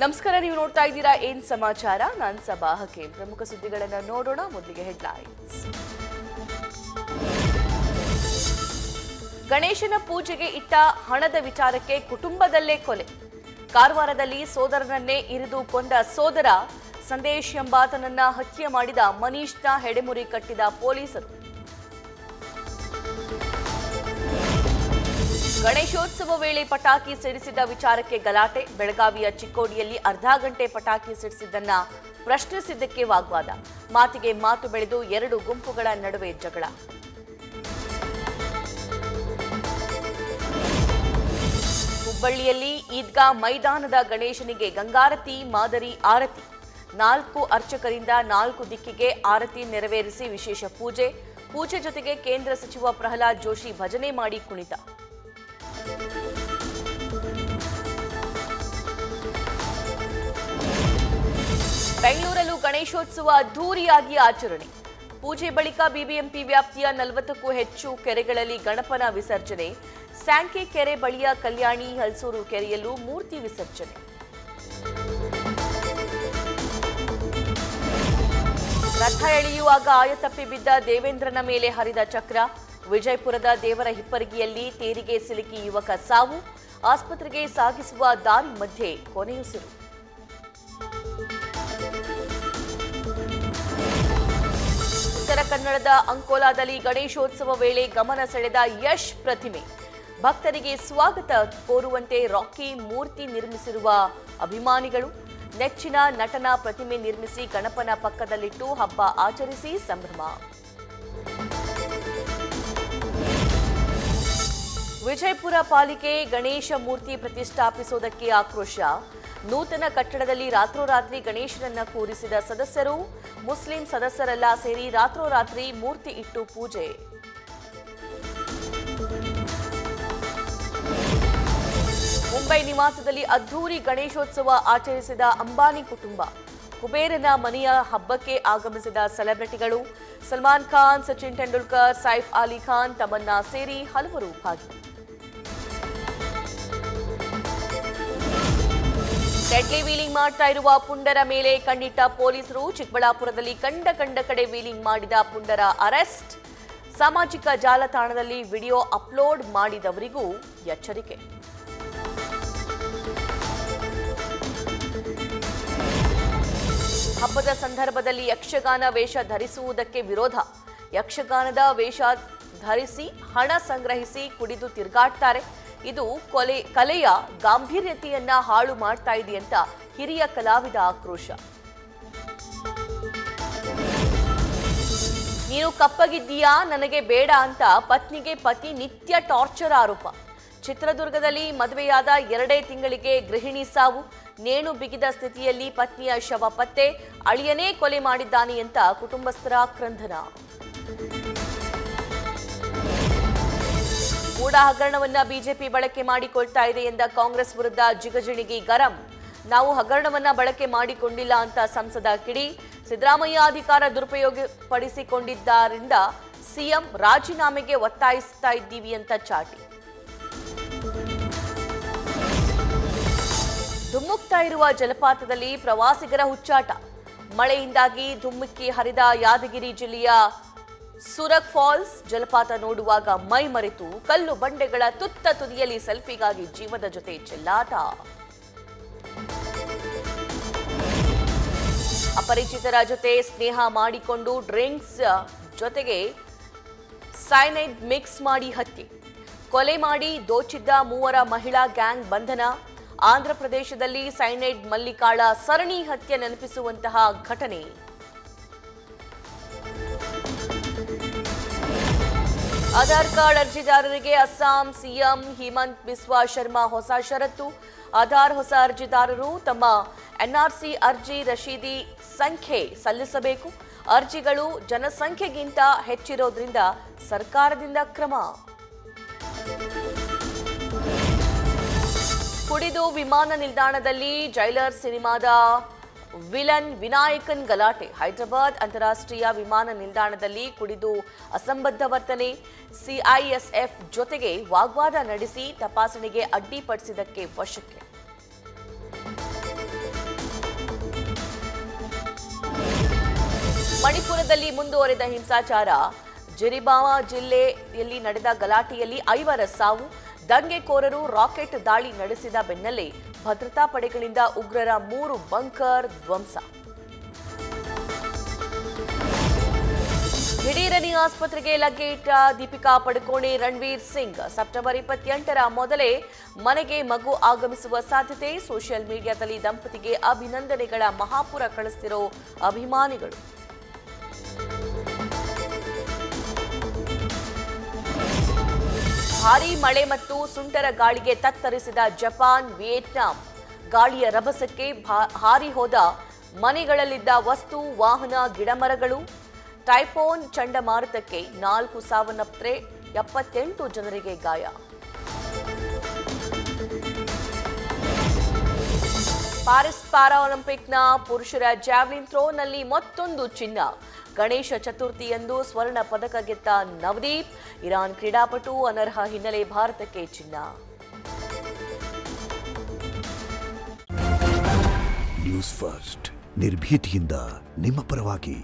ನಮಸ್ಕಾರ, ನೀವು ನೋಡ್ತಾ ಇದ್ದೀರಾ ಏನ್ ಸಮಾಚಾರ. ನಾನು ಸಭಾ ಹಕೀಂ. ಪ್ರಮುಖ ಸುದ್ದಿಗಳನ್ನು ನೋಡೋಣ. ಮೊದಲಿಗೆ ಹೆಡ್ಲೈನ್ಸ್. ಗಣೇಶನ ಪೂಜೆಗೆ ಇಟ್ಟ ಹಣದ ವಿಚಾರಕ್ಕೆ ಕುಟುಂಬದಲ್ಲೇ ಕೊಲೆ. ಕಾರವಾರದಲ್ಲಿ ಸೋದರನನ್ನೇ ಇರಿದು ಕೊಂದ ಸೋದರ. ಸಂದೇಶ್ ಎಂಬಾತನನ್ನ ಹತ್ಯೆ ಮಾಡಿದ ಮನೀಶ್ನ ಹೆಡೆಮುರಿ ಕಟ್ಟಿದ ಪೊಲೀಸರು. ಗಣೇಶೋತ್ಸವ ವೇಳೆ ಪಟಾಕಿ ಸಿಡಿಸಿದ ವಿಚಾರಕ್ಕೆ ಗಲಾಟೆ. ಬೆಳಗಾವಿಯ ಚಿಕ್ಕೋಡಿಯಲ್ಲಿ ಅರ್ಧ ಗಂಟೆ ಪಟಾಕಿ ಸಿಡಿಸಿದ್ದನ್ನ ಪ್ರಶ್ನಿಸಿದ್ದಕ್ಕೆ ವಾಗ್ವಾದ. ಮಾತಿಗೆ ಮಾತು ಬೆಳೆದು ಎರಡು ಗುಂಪುಗಳ ನಡುವೆ ಜಗಳ. ಹುಬ್ಬಳ್ಳಿಯಲ್ಲಿ ಈದ್ಗಾ ಮೈದಾನದ ಗಣೇಶನಿಗೆ ಗಂಗಾರತಿ ಮಾದರಿ ಆರತಿ. 4 ಅರ್ಚಕರಿಂದ 4 ದಿಕ್ಕಿಗೆ ಆರತಿ ನೆರವೇರಿಸಿ ವಿಶೇಷ ಪೂಜೆ. ಪೂಜೆ ಜೊತೆಗೆ ಕೇಂದ್ರ ಸಚಿವ ಪ್ರಹ್ಲಾದ್ ಜೋಶಿ ಭಜನೆ ಮಾಡಿ ಕುಣಿತ. ಬೆಂಗಳೂರಲ್ಲೂ ಗಣೇಶೋತ್ಸವ ಅದ್ದೂರಿಯಾಗಿ ಆಚರಣೆ. ಪೂಜೆ ಬಳಿಕ ಬಿಬಿಎಂಪಿ ವ್ಯಾಪ್ತಿಯ 40ಕ್ಕೂ ಹೆಚ್ಚು ಕೆರೆಗಳಲ್ಲಿ ಗಣಪನ ವಿಸರ್ಜನೆ. ಸ್ಯಾಂಕೆ ಕೆರೆ ಬಳಿಯ ಕಲ್ಯಾಣಿ ಹಲ್ಸೂರು ಕೆರೆಯಲ್ಲೂ ಮೂರ್ತಿ ವಿಸರ್ಜನೆ. ರಥ ಎಳೆಯುವಾಗ ಆಯತಪ್ಪಿ ಬಿದ್ದ ದೇವೇಂದ್ರನ ಮೇಲೆ ಹರಿದ ಚಕ್ರ. ವಿಜಯಪುರದ ದೇವರ ಹಿಪ್ಪರಗಿಯಲ್ಲಿ ತೇರಿಗೆ ಸಿಲುಕಿ ಯುವಕ ಸಾವು. ಆಸ್ಪತ್ರೆಗೆ ಸಾಗಿಸುವ ದಾರಿ ಮಧ್ಯೆ ಕೊನೆಯುಸಿರು. ಉತ್ತರ ಕನ್ನಡದ ಅಂಕೋಲಾದಲ್ಲಿ ಗಣೇಶೋತ್ಸವ ವೇಳೆ ಗಮನ ಸೆಳೆದ ಯಶ್ ಪ್ರತಿಮೆ. ಭಕ್ತರಿಗೆ ಸ್ವಾಗತ ಕೋರುವಂತೆ ರಾಕಿ ಮೂರ್ತಿ ನಿರ್ಮಿಸಿರುವ ಅಭಿಮಾನಿಗಳು. ನೆಚ್ಚಿನ ನಟನ ಪ್ರತಿಮೆ ನಿರ್ಮಿಸಿ ಗಣಪನ ಪಕ್ಕದಲ್ಲಿಟ್ಟು ಹಬ್ಬ ಆಚರಿಸಿ ಸಂಭ್ರಮ. ವಿಜಯಪುರ ಪಾಲಿಕೆ ಗಣೇಶ ಮೂರ್ತಿ ಪ್ರತಿಷ್ಠಾಪಿಸುವುದಕ್ಕೆ ಆಕ್ರೋಶ. ನೂತನ ಕಟ್ಟಡದಲ್ಲಿ ರಾತ್ರೋರಾತ್ರಿ ಗಣೇಶನನ್ನ ಕೂರಿಸಿದ ಸದಸ್ಯರು. ಮುಸ್ಲಿಂ ಸದಸ್ಯರೆಲ್ಲ ಸೇರಿ ರಾತ್ರೋರಾತ್ರಿ ಮೂರ್ತಿ ಇಟ್ಟು ಪೂಜೆ. ಮುಂಬೈ ನಿವಾಸದಲ್ಲಿ ಅದ್ದೂರಿ ಗಣೇಶೋತ್ಸವ ಆಚರಿಸಿದ ಅಂಬಾನಿ ಕುಟುಂಬ. ಕುಬೇರನ ಮನೆಯ ಹಬ್ಬಕ್ಕೆ ಆಗಮಿಸಿದ ಸೆಲೆಬ್ರಿಟಿಗಳು. ಸಲ್ಮಾನ್ ಖಾನ್, ಸಚಿನ್ ತೆಂಡೂಲ್ಕರ್, ಸೈಫ್ ಅಲಿ ಖಾನ್, ತಮನ್ನಾ ಸೇರಿ ಹಲವರು ಭಾಗಿ. ಡೆಡ್ಲಿ ವೀಲಿಂಗ್ ಮಾಡ್ತಾ ಇರುವ ಪುಂಡರ ಮೇಲೆ ಕಣ್ಣಿಟ್ಟ ಪೊಲೀಸರು. ಚಿಕ್ಕಬಳ್ಳಾಪುರದಲ್ಲಿ ಕಂಡ ಕಡೆ ವೀಲಿಂಗ್ ಮಾಡಿದ ಪುಂಡರ ಅರೆಸ್ಟ್. ಸಾಮಾಜಿಕ ಜಾಲತಾಣದಲ್ಲಿ ವಿಡಿಯೋ ಅಪ್ಲೋಡ್ ಮಾಡಿದವರಿಗೂ ಎಚ್ಚರಿಕೆ. ಹಬ್ಬದ ಸಂದರ್ಭದಲ್ಲಿ ಯಕ್ಷಗಾನ ವೇಷ ಧರಿಸುವುದಕ್ಕೆ ವಿರೋಧ. ಯಕ್ಷಗಾನದ ವೇಷ ಧರಿಸಿ ಹಣ ಸಂಗ್ರಹಿಸಿ ಕುಡಿದು ತಿರುಗಾಡ್ತಾರೆ. ಇದು ಕಲೆಯ ಗಾಂಭೀರ್ಯತೆಯನ್ನ ಹಾಳು ಮಾಡ್ತಾ ಇದೆ ಅಂತ ಹಿರಿಯ ಕಲಾವಿದ ಆಕ್ರೋಶ. ನೀನು ಕಪ್ಪಗಿದ್ದೀಯಾ, ನನಗೆ ಬೇಡ ಅಂತ ಪತ್ನಿಗೆ ಪತಿ ನಿತ್ಯ ಟಾರ್ಚರ್ ಆರೋಪ. ಚಿತ್ರದುರ್ಗದಲ್ಲಿ ಮದುವೆಯಾದ 2 ತಿಂಗಳಿಗೆ ಗೃಹಿಣಿ ಸಾವು. ನೇಣು ಬಿಗಿದ ಸ್ಥಿತಿಯಲ್ಲಿ ಪತ್ನಿಯ ಶವ ಪತ್ತೆ. ಅಳಿಯನೇ ಕೊಲೆ ಮಾಡಿದ್ದಾನೆ ಅಂತ ಕುಟುಂಬಸ್ಥರ ಆಕ್ರಂದನ. ಮೂಡ ಹಗರಣವನ್ನ ಬಿಜೆಪಿ ಬಳಕೆ ಮಾಡಿಕೊಳ್ತಾ ಇದೆ ಎಂದ ಕಾಂಗ್ರೆಸ್ ವಿರುದ್ಧ ಜಿಗಜಿಣಗಿ ಗರಂ. ನಾವು ಹಗರಣವನ್ನ ಬಳಕೆ ಮಾಡಿಕೊಂಡಿಲ್ಲ ಅಂತ ಸಂಸದ ಕಿಡಿ. ಸಿದ್ದರಾಮಯ್ಯ ಅಧಿಕಾರ ದುರುಪಯೋಗಪಡಿಸಿಕೊಂಡಿದ್ದರಿಂದ ಸಿಎಂ ರಾಜೀನಾಮೆಗೆ ಒತ್ತಾಯಿಸ್ತಾ ಇದ್ದೀವಿ ಅಂತ ಚಾಟಿ. ಧುಮ್ಮುಕ್ತಾ ಇರುವ ಜಲಪಾತದಲ್ಲಿ ಪ್ರವಾಸಿಗರ ಹುಚ್ಚಾಟ. ಮಳೆಯಿಂದಾಗಿ ಧುಮ್ಮುಕ್ಕಿ ಹರಿದ ಯಾದಗಿರಿ ಜಿಲ್ಲೆಯ ಸುರಗ್ ಫಾಲ್ಸ್. ಜಲಪಾತ ನೋಡುವಾಗ ಮೈ ಮರೆತು ಕಲ್ಲು ಬಂಡೆಗಳ ತುತ್ತ ತುದಿಯಲ್ಲಿ ಸೆಲ್ಫಿಗಾಗಿ ಜೀವದ ಜೊತೆ ಚೆಲ್ಲಾಟ. ಅಪರಿಚಿತರ ಜೊತೆ ಸ್ನೇಹ ಮಾಡಿಕೊಂಡು ಡ್ರಿಂಕ್ಸ್ ಜೊತೆಗೆ ಸೈನೈಡ್ ಮಿಕ್ಸ್ ಮಾಡಿ ಹತ್ಯೆ. ಕೊಲೆ ಮಾಡಿ ದೋಚಿದ್ದ 3 ಮಹಿಳಾ ಗ್ಯಾಂಗ್ ಬಂಧನ. ಆಂಧ್ರಪ್ರದೇಶದಲ್ಲಿ ಸೈನೈಡ್ ಮಲ್ಲಿಕಾಳ ಸರಣಿ ಹತ್ಯೆ ನೆನಪಿಸುವಂತಹ ಘಟನೆ. ಆಧಾರ್ ಕಾರ್ಡ್ ಅರ್ಜಿದಾರರಿಗೆ ಅಸ್ಸಾಂ ಸಿಎಂ ಹಿಮಂತ್ ಬಿಸ್ವಾ ಶರ್ಮಾ ಹೊಸ ಷರತ್ತು. ಆಧಾರ್ ಹೊಸ ಅರ್ಜಿದಾರರು ತಮ್ಮ ಎನ್ಆರ್ಸಿ ಅರ್ಜಿ ರಶೀದಿ ಸಂಖ್ಯೆ ಸಲ್ಲಿಸಬೇಕು. ಅರ್ಜಿಗಳು ಜನಸಂಖ್ಯೆಗಿಂತ ಹೆಚ್ಚಿರೋದ್ರಿಂದ ಸರ್ಕಾರದಿಂದ ಕ್ರಮ. ಕುಡಿದು ವಿಮಾನ ನಿಲ್ದಾಣದಲ್ಲಿ ಜೈಲರ್ ಸಿನಿಮಾದ ವಿಲನ್ ವಿನಾಯಕನ್ ಗಲಾಟೆ. ಹೈದರಾಬಾದ್ ಅಂತಾರಾಷ್ಟ್ರೀಯ ವಿಮಾನ ನಿಲ್ದಾಣದಲ್ಲಿ ಕುಡಿದು ಅಸಂಬದ್ಧ ವರ್ತನೆ. ಸಿಐಎಸ್ಎಫ್ ಜೊತೆಗೆ ವಾಗ್ವಾದ ನಡೆಸಿ ತಪಾಸಣೆಗೆ ಅಡ್ಡಿಪಡಿಸಿದ್ದಕ್ಕೆ ವಶಕ್ಕೆ. ಮಣಿಪುರದಲ್ಲಿ ಮುಂದುವರೆದ ಹಿಂಸಾಚಾರ. ಜಿರಿಬಾಮ ಜಿಲ್ಲೆಯಲ್ಲಿ ನಡೆದ ಗಲಾಟೆಯಲ್ಲಿ 5 ಸಾವು. ದಂಗೆಕೋರರು ರಾಕೆಟ್ ದಾಳಿ ನಡೆಸಿದ ಬೆನ್ನಲ್ಲೇ ಭದ್ರತಾ ಪಡೆಗಳಿಂದ ಉಗ್ರರ 3 ಬಂಕರ್ ಧ್ವಂಸ. ದಿಢೀರನೆ ಆಸ್ಪತ್ರೆಗೆ ಲಗ್ಗೆಯಿಟ್ಟ ದೀಪಿಕಾ ಪಡುಕೋಣೆ, ರಣವೀರ್ ಸಿಂಗ್. ಸೆಪ್ಟೆಂಬರ್ 28ರ ಮೊದಲೇ ಮನೆಗೆ ಮಗು ಆಗಮಿಸುವ ಸಾಧ್ಯತೆ. ಸೋಷಿಯಲ್ ಮೀಡಿಯಾದಲ್ಲಿ ದಂಪತಿಗೆ ಅಭಿನಂದನೆಗಳ ಮಹಾಪುರ ಕಳಿಸ್ತಿರೋ ಅಭಿಮಾನಿಗಳು. ಭಾರೀ ಮಳೆ ಮತ್ತು ಸುಂಟರ ಗಾಳಿಗೆ ತತ್ತರಿಸಿದ ಜಪಾನ್, ವಿಯೆಟ್ನಾಂ. ಗಾಳಿಯ ರಭಸಕ್ಕೆ ಹಾರಿ ಹೋದ ಮನೆಗಳಲ್ಲಿದ್ದ ವಸ್ತು, ವಾಹನ, ಗಿಡಮರಗಳು. ಟೈಫೋನ್ ಚಂಡಮಾರುತಕ್ಕೆ 4 ಸಾವನ್ನಪ್ಪಿದ್ರೆ 78 ಜನರಿಗೆ ಗಾಯ. ಪ್ಯಾರಿಸ್ ಪ್ಯಾರಾಲಿಂಪಿಕ್ನ ಪುರುಷರ ಜಾವ್ಲಿನ್ ಥ್ರೋನಲ್ಲಿ ಮತ್ತೊಂದು ಚಿನ್ನ. ಗಣೇಶ ಚತುರ್ಥಿಯಂದು ಸ್ವರ್ಣ ಪದಕ ಗೆದ್ದ ನವದೀಪ್. ಇರಾನ್ ಕ್ರೀಡಾಪಟು ಅನರ್ಹ ಹಿನ್ನೆಲೆ ಭಾರತಕ್ಕೆ ಚಿನ್ನ. ನ್ಯೂಸ್ ಫಸ್ಟ್ ನಿರ್ಭೀತಿಯಿಂದ ನಿಮ್ಮ ಪರವಾಗಿ.